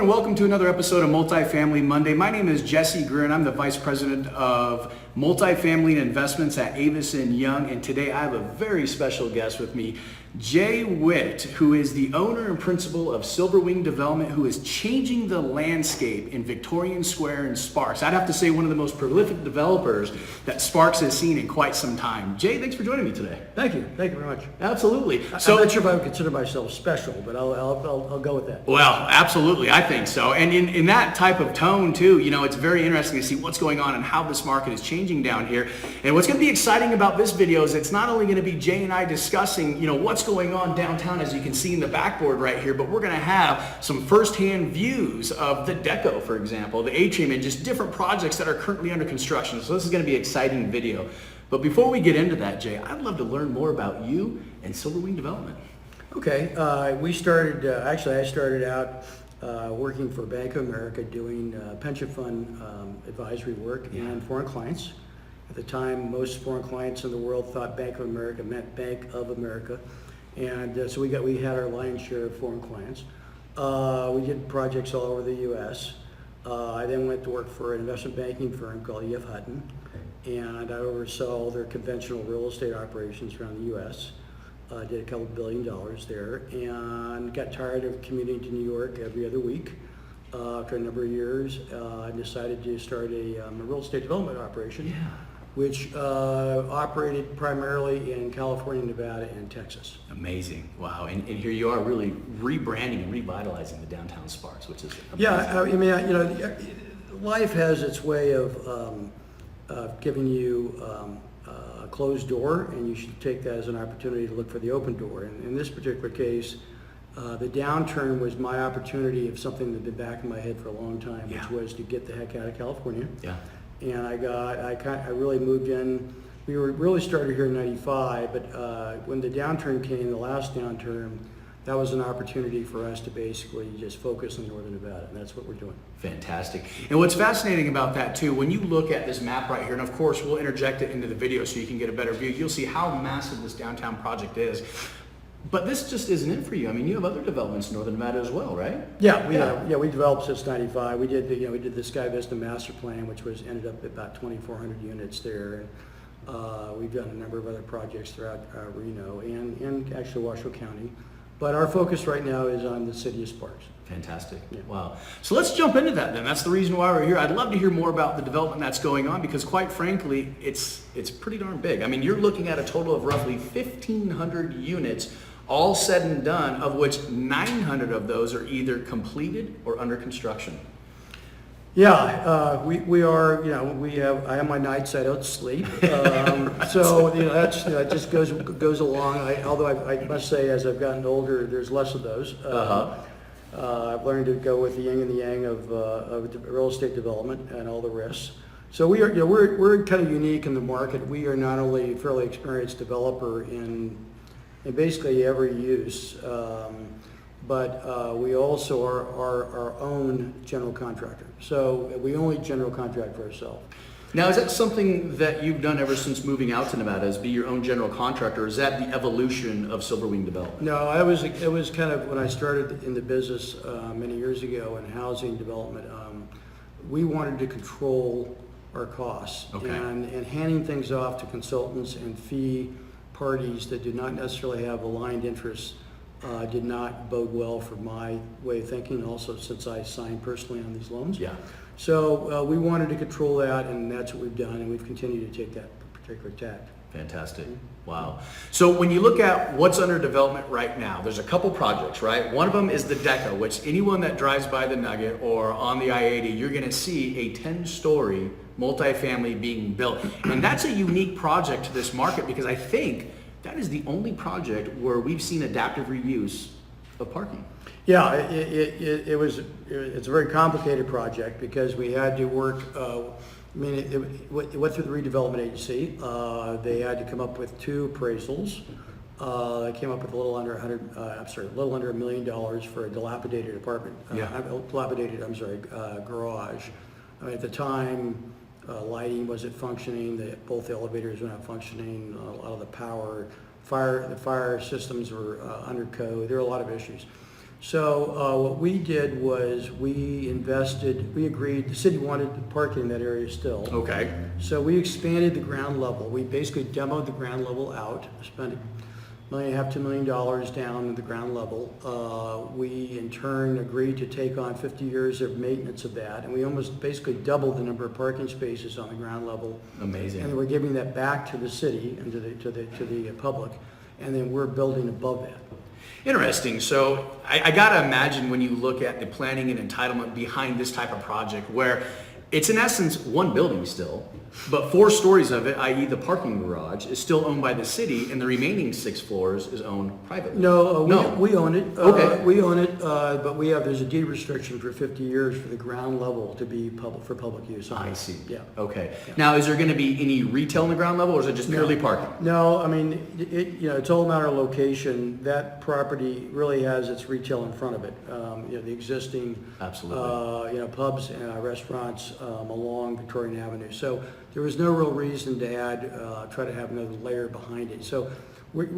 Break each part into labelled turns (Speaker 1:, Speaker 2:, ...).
Speaker 1: and welcome to another episode of Multifamily Monday. My name is Jesse Greer, and I'm the Vice President of Multifamily Investments at Avison Young, and today I have a very special guest with me, Jay Witt, who is the owner and principal of Silverwing Development, who is changing the landscape in Victorian Square and Sparks. I'd have to say one of the most prolific developers that Sparks has seen in quite some time. Jay, thanks for joining me today.
Speaker 2: Thank you very much.
Speaker 1: Absolutely.
Speaker 2: So, I'm not sure if I would consider myself special, but I'll go with that.
Speaker 1: Well, absolutely, I think so. And in that type of tone too, you know, it's very interesting to see what's going on and how this market is changing down here. And what's going to be exciting about this video is it's not only going to be Jay and I discussing, you know, what's going on downtown, as you can see in the backboard right here, but we're going to have some firsthand views of the deco, for example, the atrium, and just different projects that are currently under construction. So this is going to be an exciting video. But before we get into that, Jay, I'd love to learn more about you and Silverwing Development.
Speaker 2: Okay, we started, actually I started out working for Bank of America doing pension fund advisory work and foreign clients. At the time, most foreign clients in the world thought Bank of America meant Bank of America. And so we had our lion's share of foreign clients. We did projects all over the U.S. I then went to work for an investment banking firm called E.F. Hutton, and I oversaw their conventional real estate operations around the U.S. Did a couple $1 billion there, and got tired of commuting to New York every other week after a number of years. I decided to start a real estate development operation.
Speaker 1: Yeah.
Speaker 2: Which operated primarily in California, Nevada, and Texas.
Speaker 1: Amazing. Wow. And here you are really rebranding and revitalizing the downtown Sparks, which is amazing.
Speaker 2: Yeah, I mean, you know, life has its way of giving you a closed door, and you should take that as an opportunity to look for the open door. And in this particular case, the downturn was my opportunity of something that had been back in my head for a long time, which was to get the heck out of California. Yeah. And I really moved in. We were really started here in '95, but when the downturn came, the last downturn, that was an opportunity for us to basically just focus on Northern Nevada, and that's what we're doing.
Speaker 1: Fantastic. And what's fascinating about that too, when you look at this map right here, and of course we'll interject it into the video so you can get a better view, you'll see how massive this downtown project is. But this just isn't it for you. I mean, you have other developments in Northern Nevada as well, right?
Speaker 2: Yeah, we developed since '95. We did the Sky Vista Master Plan, which ended up at about 2,400 units there. And we've done a number of other projects throughout Reno and actually Washoe County. But our focus right now is on the city of Sparks.
Speaker 1: Fantastic. Yeah. Wow. So let's jump into that then. That's the reason why we're here. I'd love to hear more about the development that's going on, because quite frankly, it's pretty darn big. I mean, you're looking at a total of roughly 1,500 units, all said and done, of which 900 of those are either completed or under construction.
Speaker 2: Yeah, we are. You know, I have my nights I don't sleep. So you know that just goes along. Although I must say, as I've gotten older, there's less of those. I've learned to go with the yin and the yang of real estate development and all the risks. So we are. You know, we're kind of unique in the market. We are not only a fairly experienced developer in basically every use, but we also are our own general contractor. So we only general contract for ourselves.
Speaker 1: Now, is that something that you've done ever since moving out to Nevada, is be your own general contractor? Is that the evolution of Silverwing Development?
Speaker 2: No, it was kind of when I started in the business many years ago in housing development. We wanted to control our costs, and handing things off to consultants and fee parties that do not necessarily have aligned interests did not bode well for my way of thinking, also since I signed personally on these loans. Yeah. So we wanted to control that, and that's what we've done, and we've continued to take that particular tack.
Speaker 1: Fantastic. Wow. So when you look at what's under development right now, there's a couple projects, right? One of them is the deco, which anyone that drives by the Nugget or on the I-80, you're going to see a 10-story multifamily being built. And that's a unique project to this market, because I think that is the only project where we've seen adaptive reuse of parking.
Speaker 2: Yeah, it's a very complicated project because we had to work. It went through the redevelopment agency. They had to come up with 2 appraisals. They came up with a little under $1 million for a dilapidated apartment. Garage. I mean, at the time, lighting wasn't functioning. Both the elevators were not functioning. A lot of the fire systems were under code. There were a lot of issues. So what we did was we agreed, the city wanted parking in that area still.
Speaker 1: Okay.
Speaker 2: So we expanded the ground level. We basically demoed the ground level out, spent $1.5 million, $2 million down in the ground level. We in turn agreed to take on 50 years of maintenance of that, and we almost basically doubled the number of parking spaces on the ground level.
Speaker 1: Amazing.
Speaker 2: And then we're giving that back to the city and to the public, and then we're building above that.
Speaker 1: Interesting. So I got to imagine when you look at the planning and entitlement behind this type of project, where it's in essence one building still, but 4 stories of it, i.e. the parking garage, is still owned by the city, and the remaining 6 floors is owned privately.
Speaker 2: No,
Speaker 1: No.
Speaker 2: we own it.
Speaker 1: Okay.
Speaker 2: We own it, but there's a deed restriction for 50 years for the ground level to be for public use.
Speaker 1: I see.
Speaker 2: Yeah.
Speaker 1: Okay.
Speaker 2: Yeah.
Speaker 1: Now, is there going to be any retail on the ground level, or is it just purely parking?
Speaker 2: No, I mean, it's all a matter of location. That property really has its retail in front of it. The existing,
Speaker 1: Absolutely.
Speaker 2: pubs and restaurants along Victorian Avenue. So there was no real reason to try to have another layer behind it. So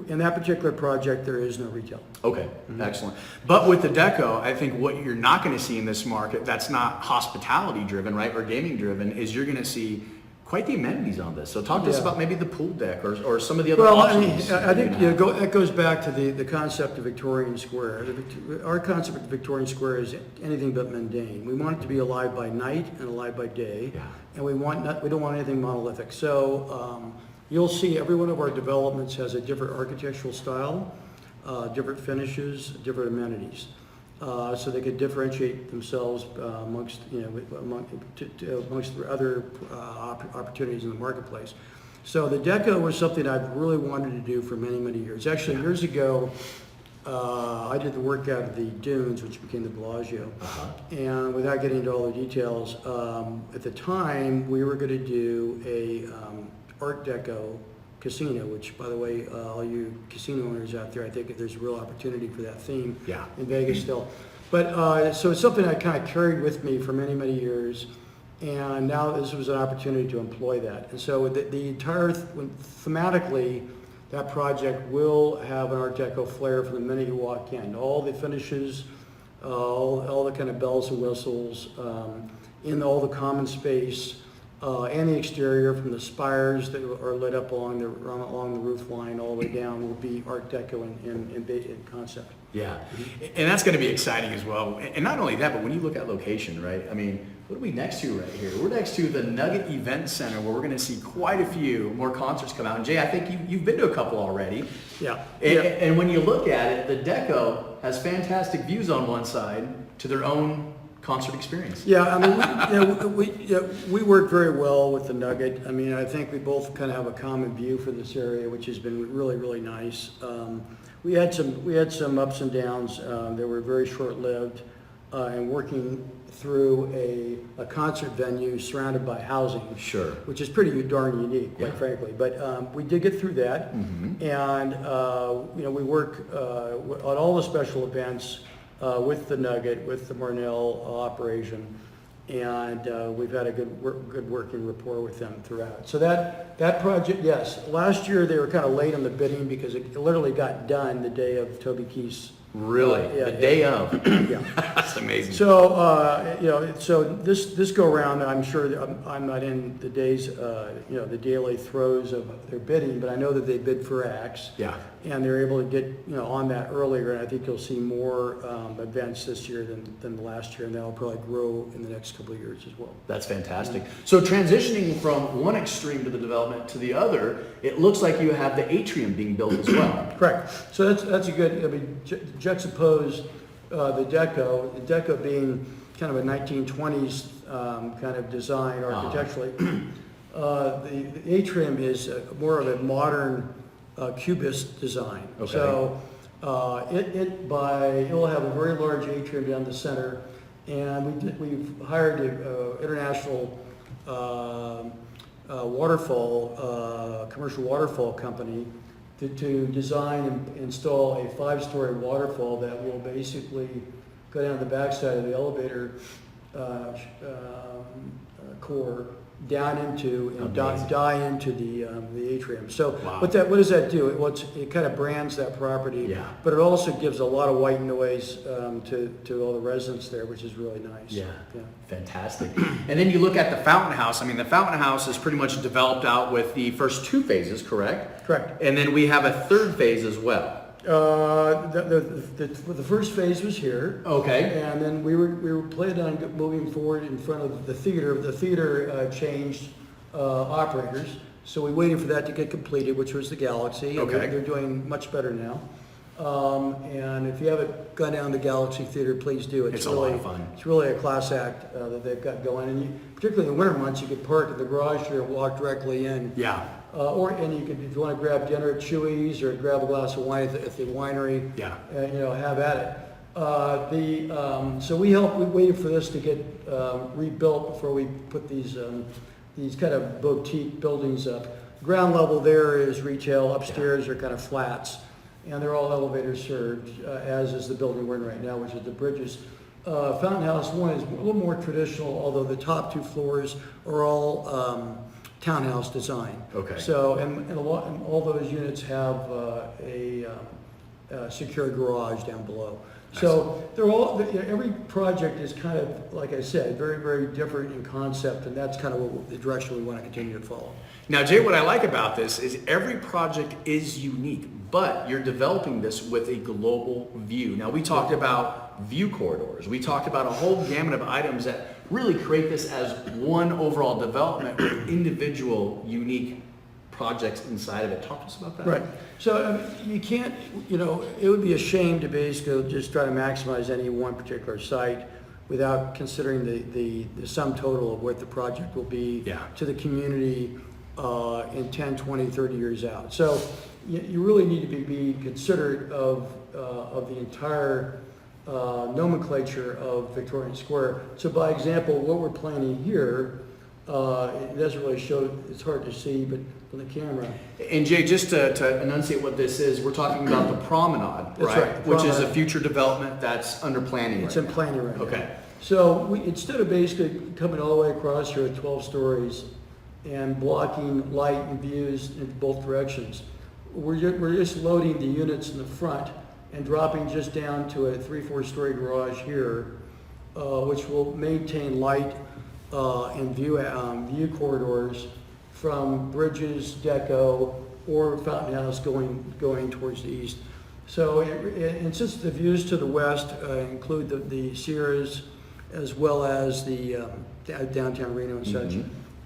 Speaker 2: in that particular project, there is no retail.
Speaker 1: Okay, excellent. But with the deco, I think what you're not going to see in this market that's not hospitality driven, right, or gaming driven, is you're going to see quite the amenities on this. So talk to us about maybe the pool deck or some of the other options.
Speaker 2: I think that goes back to the concept of Victorian Square. Our concept of Victorian Square is anything but mundane. We want it to be alive by night and alive by day, and we don't want anything monolithic. So you'll see every one of our developments has a different architectural style, different finishes, different amenities. So they could differentiate themselves amongst the other opportunities in the marketplace. So the deco was something I've really wanted to do for many, many years. Actually, years ago, I did the work out of the Dunes, which became the Bellagio. And without getting into all the details, at the time, we were going to do a Art Deco casino, which, by the way, all you casino owners out there, I think there's a real opportunity for that theme in Vegas still. But so it's something I kind of carried with me for many, many years, and now this was an opportunity to employ that. And so the entire, thematically, that project will have an Art Deco flair from the minute you walk in. All the finishes, all the kind of bells and whistles, in all the common space, and the exterior, from the spires that are lit up along the roof line all the way down, will be Art Deco in concept.
Speaker 1: Yeah, and that's going to be exciting as well. And not only that, but when you look at location, right? I mean, what are we next to right here? We're next to the Nugget Event Center, where we're going to see quite a few more concerts come out. And Jay, I think you've been to a couple already.
Speaker 2: Yeah.
Speaker 1: And when you look at it, the deco has fantastic views on one side to their own concert experience.
Speaker 2: Yeah, I mean, we work very well with the Nugget. I mean, I think we both kind of have a common view for this area, which has been really, really nice. We had some ups and downs. They were very short-lived, and working through a concert venue surrounded by housing, which is pretty darn unique, quite frankly. But we did get through that, and we work on all the special events with the Nugget, with the Marnell operation, and we've had a good working rapport with them throughout. So that project, yes. Last year they were kind of late on the bidding because it literally got done the day of Toby Keith's.
Speaker 1: Really? The day of?
Speaker 2: Yeah.
Speaker 1: That's amazing.
Speaker 2: So, so this go around, I'm sure I'm not in the days, the daily throes of their bidding, but I know that they bid for acts.
Speaker 1: Yeah.
Speaker 2: And they're able to get, on that earlier, and I think you'll see more events this year than last year, and that'll probably grow in the next couple of years as well.
Speaker 1: That's fantastic. So transitioning from one extreme to the development to the other, it looks like you have the atrium being built as well.
Speaker 2: Correct. So that's a good, juxtapose the deco being kind of a 1920s kind of design architecturally. The atrium is more of a modern cubist design.
Speaker 1: Okay.
Speaker 2: So it'll have a very large atrium down the center, and we've hired an international commercial waterfall company to design and install a 5-story waterfall that will basically go down the backside of the elevator core down into and
Speaker 1: Amazing.
Speaker 2: die into the atrium. So
Speaker 1: Wow.
Speaker 2: what does that do? It kind of brands that property,
Speaker 1: Yeah.
Speaker 2: but it also gives a lot of white noise to all the residents there, which is really nice.
Speaker 1: Yeah, fantastic. And then you look at the Fountain House. I mean, the Fountain House is pretty much developed out with the first 2 phases, correct?
Speaker 2: Correct.
Speaker 1: And then we have a 3rd phase as well.
Speaker 2: The first phase was here.
Speaker 1: Okay.
Speaker 2: And then we were planning on moving forward in front of the theater. The theater changed operators, so we waited for that to get completed, which was the Galaxy. And
Speaker 1: Okay.
Speaker 2: they're doing much better now. And if you haven't gone down to Galaxy Theater, please do.
Speaker 1: It's a lot of fun.
Speaker 2: It's really a class act that they've got going. And particularly in the winter months, you could park in the garage here and walk directly in.
Speaker 1: Yeah.
Speaker 2: And you could, if you want to grab dinner at Chewy's or grab a glass of wine at the winery,
Speaker 1: Yeah.
Speaker 2: have at it. So we waited for this to get rebuilt before we put these kind of boutique buildings up. Ground level there is retail, upstairs are kind of flats, and they're all elevator served, as is the building we're in right now, which is the Bridges. Fountain House 1 is a little more traditional, although the top 2 floors are all townhouse design.
Speaker 1: Okay.
Speaker 2: So, and all those units have a secure garage down below. So they're all, every project is kind of, like I said, very, very different in concept, and that's kind of the direction we want to continue to follow.
Speaker 1: Now, Jay, what I like about this is every project is unique, but you're developing this with a global view. Now, we talked about view corridors. We talked about a whole gamut of items that really create this as one overall development with individual unique projects inside of it. Talk to us about that.
Speaker 2: Right. So you can't, it would be a shame to basically just try to maximize any one particular site without considering the sum total of what the project will be to the community in 10, 20, 30 years out. So you really need to be considerate of the entire nomenclature of Victorian Square. So by example, what we're planning here, it doesn't really show, it's hard to see, but on the camera.
Speaker 1: And Jay, just to enunciate what this is, we're talking about the promenade,
Speaker 2: That's right, the
Speaker 1: Which is a
Speaker 2: promenade.
Speaker 1: future development that's under planning
Speaker 2: It's
Speaker 1: right
Speaker 2: in
Speaker 1: now.
Speaker 2: planning right now.
Speaker 1: Okay.
Speaker 2: So instead of basically coming all the way across here at 12 stories and blocking light and views in both directions, we're just loading the units in the front and dropping just down to a 3-4 story garage here, which will maintain light and view corridors from Bridges, Deco, or Fountain House going towards the east. So, and since the views to the west include the Sierras as well as the downtown Reno and such,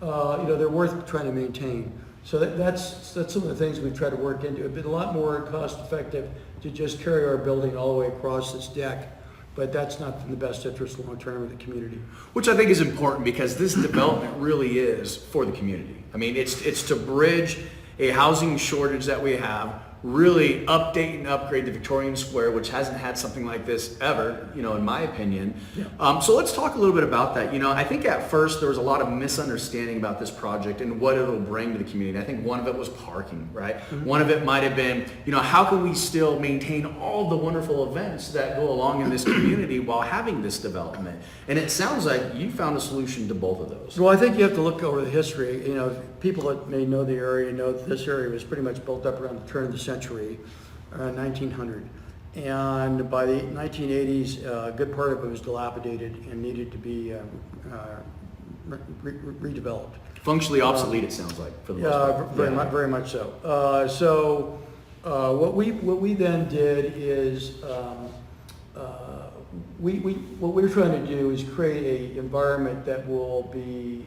Speaker 2: they're worth trying to maintain. So that's some of the things we've tried to work into. It'd been a lot more cost effective to just carry our building all the way across this deck, but that's not in the best interest long term of the community.
Speaker 1: Which I think is important because this development really is for the community. I mean, it's to bridge a housing shortage that we have, really update and upgrade the Victorian Square, which hasn't had something like this ever, in my opinion. Yeah. So let's talk a little bit about that. I think at first there was a lot of misunderstanding about this project and what it'll bring to the community. I think one of it was parking, right? Mm-hmm. One of it might have been, how can we still maintain all the wonderful events that go along in this community while having this development? And it sounds like you found a solution to both of those.
Speaker 2: Well, I think you have to look over the history. People that may know the area know that this area was pretty much built up around the turn of the century, around 1900. And by the 1980s, a good part of it was dilapidated and needed to be redeveloped.
Speaker 1: Functionally obsolete, it sounds like, for the most part.
Speaker 2: Very much so. What we then did is what we're trying to do is create an environment that will be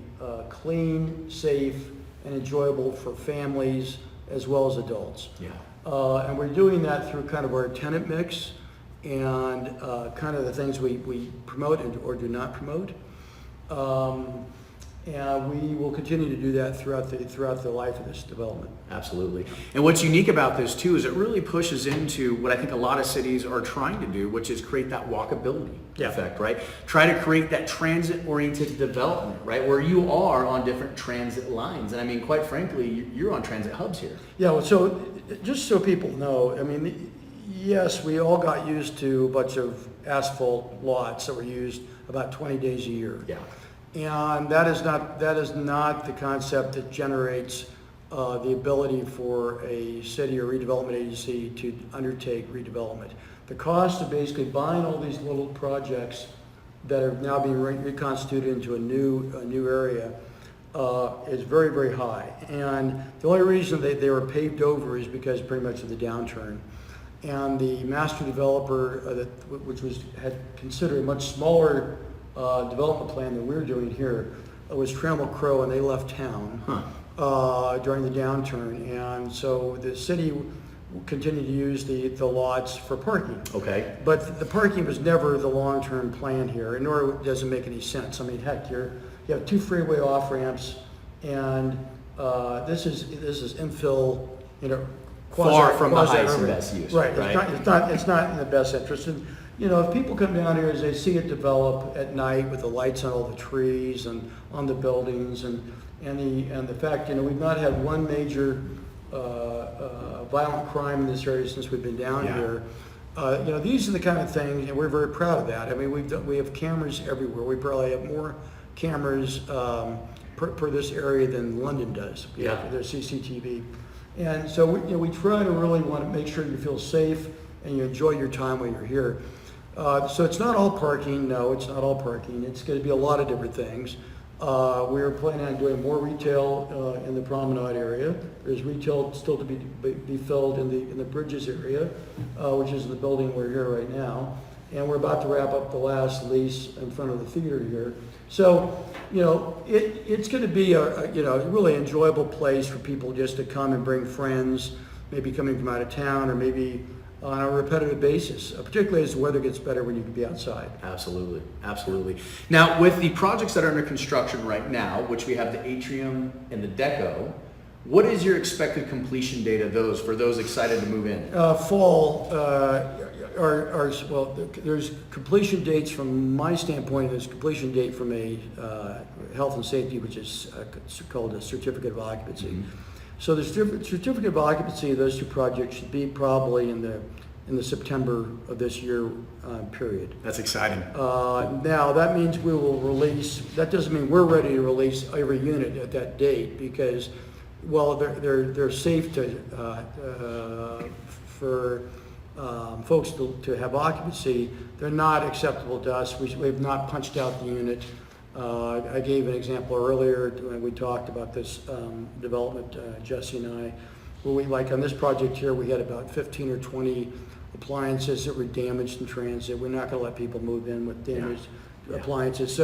Speaker 2: clean, safe, and enjoyable for families as well as adults.
Speaker 1: Yeah.
Speaker 2: And we're doing that through kind of our tenant mix and kind of the things we promote or do not promote. And we will continue to do that throughout the life of this development.
Speaker 1: Absolutely. And what's unique about this too is it really pushes into what I think a lot of cities are trying to do, which is create that walkability effect, right? Try to create that transit-oriented development, right? Where you are on different transit lines. And I mean, quite frankly, you're on transit hubs here.
Speaker 2: Yeah, well, so just so people know, I mean, yes, we all got used to a bunch of asphalt lots that were used about 20 days a year.
Speaker 1: Yeah.
Speaker 2: And that is not the concept that generates the ability for a city or redevelopment agency to undertake redevelopment. The cost of basically buying all these little projects that are now being reconstituted into a new area is very, very high. And the only reason they were paved over is because pretty much of the downturn. And the master developer, had considered a much smaller development plan than we're doing here, was Trammell Crow, and they left town during the downturn. And so the city continued to use the lots for parking.
Speaker 1: Okay.
Speaker 2: But the parking was never the long-term plan here, nor does it make any sense. I mean, heck, you have 2 freeway off-ramps, and this is infill,
Speaker 1: far from the highest and
Speaker 2: quasi-urban.
Speaker 1: best use.
Speaker 2: Right. It's not in the best interest. And if people come down here, as they see it develop at night with the lights on all the trees and on the buildings, and the fact, we've not had one major violent crime in this area since we've been down here. These are the kind of things, and we're very proud of that. I mean, we have cameras everywhere. We probably have more cameras per this area than London does. There's CCTV. And so we try to really want to make sure you feel safe and you enjoy your time when you're here. So it's not all parking. No, it's not all parking. It's going to be a lot of different things. We're planning on doing more retail in the promenade area. There's retail still to be filled in the Bridges area, which is the building we're here right now. And we're about to wrap up the last lease in front of the theater here. So, it's going to be a really enjoyable place for people just to come and bring friends, maybe coming from out of town, or maybe on a repetitive basis, particularly as the weather gets better when you can be outside.
Speaker 1: Absolutely, absolutely. Now, with the projects that are under construction right now, which we have the atrium and the deco, what is your expected completion date of those for those excited to move in?
Speaker 2: Fall. There's completion dates from my standpoint. There's completion date from a health and safety, which is called a certificate of occupancy. Mm-hmm. So the certificate of occupancy of those 2 projects should be probably in the September of this year period.
Speaker 1: That's exciting.
Speaker 2: Now that means we will release. That doesn't mean we're ready to release every unit at that date, because they're safe for folks to have occupancy. They're not acceptable to us. We have not punched out the unit. I gave an example earlier when we talked about this development, Jesse and I, where we, like on this project here, we had about 15 or 20 appliances that were damaged in transit. We're not going to let people move in with damaged appliances.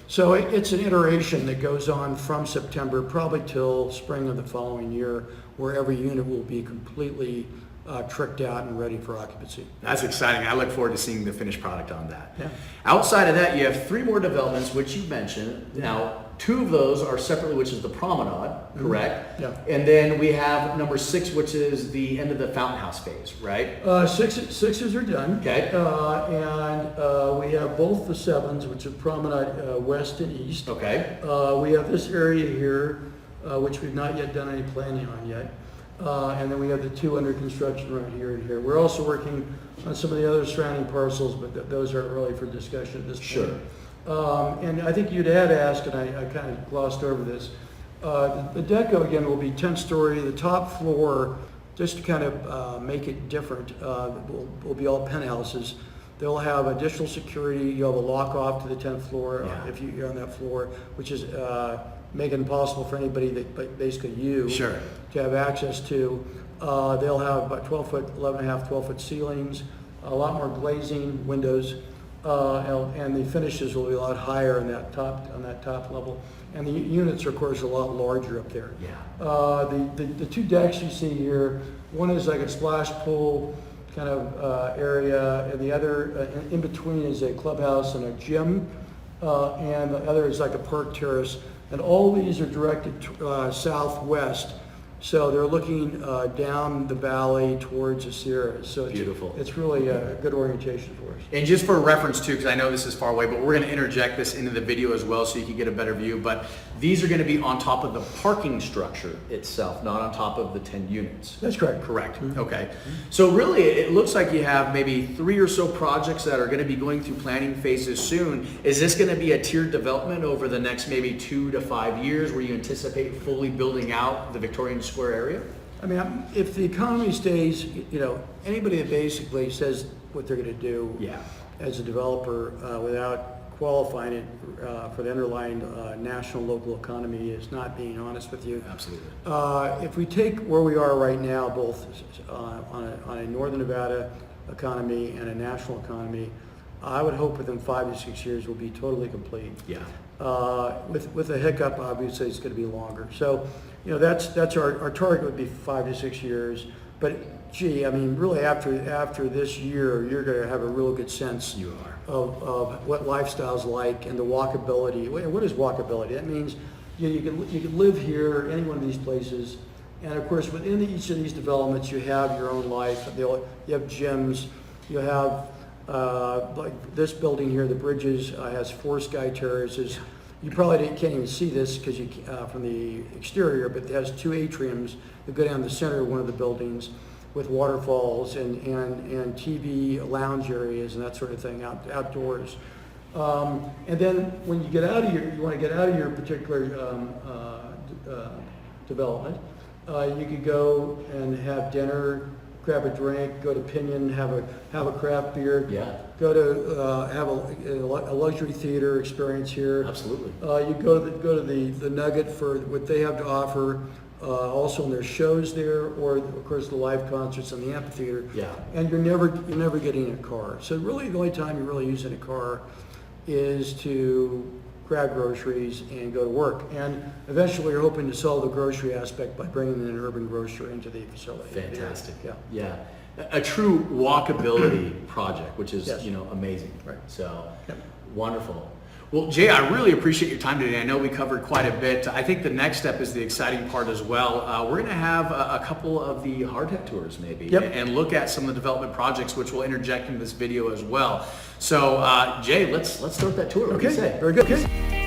Speaker 2: So it's an iteration that goes on from September probably till spring of the following year, where every unit will be completely tricked out and ready for occupancy.
Speaker 1: That's exciting. I look forward to seeing the finished product on that.
Speaker 2: Yeah.
Speaker 1: Outside of that, you have 3 more developments, which you mentioned. Now, 2 of those are separately, which is the promenade, correct?
Speaker 2: Yeah.
Speaker 1: And then we have number 6, which is the end of the fountain house phase, right?
Speaker 2: Sixes are done.
Speaker 1: Okay.
Speaker 2: And we have both the 7s, which are promenade west and east.
Speaker 1: Okay.
Speaker 2: We have this area here, which we've not yet done any planning on yet. And then we have the 2 under construction right here and here. We're also working on some of the other surrounding parcels, but those aren't really for discussion at this point.
Speaker 1: Sure.
Speaker 2: And I think you'd had asked, and I kind of glossed over this, the deco again will be 10-story. The top floor, just to kind of make it different, will be all penthouses. They'll have additional security. You'll have a lock off to the 10th floor if you're on that floor, which is make it impossible for anybody that basically you to have access to. They'll have about 12-foot ceilings, a lot more glazing, windows, and the finishes will be a lot higher on that top level. And the units, of course, are a lot larger up there.
Speaker 1: Yeah.
Speaker 2: The 2 decks you see here, one is like a splash pool kind of area, and the other in between is a clubhouse and a gym, and the other is like a park terrace. And all these are directed southwest, so they're looking down the valley towards the Sierras. So it's
Speaker 1: beautiful.
Speaker 2: It's really a good orientation for us.
Speaker 1: And just for reference too, because I know this is far away, but we're going to interject this into the video as well so you can get a better view. But these are going to be on top of the parking structure itself, not on top of the 10 units.
Speaker 2: That's correct.
Speaker 1: Correct. Okay. So really, it looks like you have maybe 3 or so projects that are going to be going through planning phases soon. Is this going to be a tiered development over the next maybe 2 to 5 years where you anticipate fully building out the Victorian Square area?
Speaker 2: I mean, if the economy stays, anybody that basically says what they're going to do as a developer without qualifying it for the underlying national local economy is not being honest with you.
Speaker 1: Absolutely.
Speaker 2: If we take where we are right now, both on a Northern Nevada economy and a national economy, I would hope within 5 to 6 years we'll be totally complete.
Speaker 1: Yeah.
Speaker 2: With a hiccup, obviously it's going to be longer. So, that's our target would be 5 to 6 years. But gee, I mean, really after this year, you're going to have a real good sense of what lifestyle's like and the walkability. What is walkability? That means you can live here, any one of these places, and of course within each of these developments you have your own life. You have gyms. You have like this building here, the Bridges, has 4 sky terraces. You probably can't even see this because from the exterior, but it has 2 atriums that go down the center of one of the buildings with waterfalls and TV lounge areas and that sort of thing outdoors. And then when you want to get out of your particular development, you could go and have dinner, grab a drink, go to Pinion, have a craft beer.
Speaker 1: Yeah.
Speaker 2: Go to have a luxury theater experience here.
Speaker 1: Absolutely.
Speaker 2: You go to the Nugget for what they have to offer. Also, in their shows there, or of course the live concerts in the amphitheater. Yeah. And you're never getting in a car. So really, the only time you're really using a car is to grab groceries and go to work. And eventually, you're hoping to solve the grocery aspect by bringing in an urban grocer into the facility.
Speaker 1: Fantastic.
Speaker 2: Yeah.
Speaker 1: A true walkability project, which is amazing.
Speaker 2: Right.
Speaker 1: So wonderful. Well, Jay, I really appreciate your time today. I know we covered quite a bit. I think the next step is the exciting part as well. We're going to have a couple of the hardhead tours maybe and look at some of the development projects, which we'll interject into this video as well. So, Jay, let's start that tour. What do you say?
Speaker 2: Very good. Okay.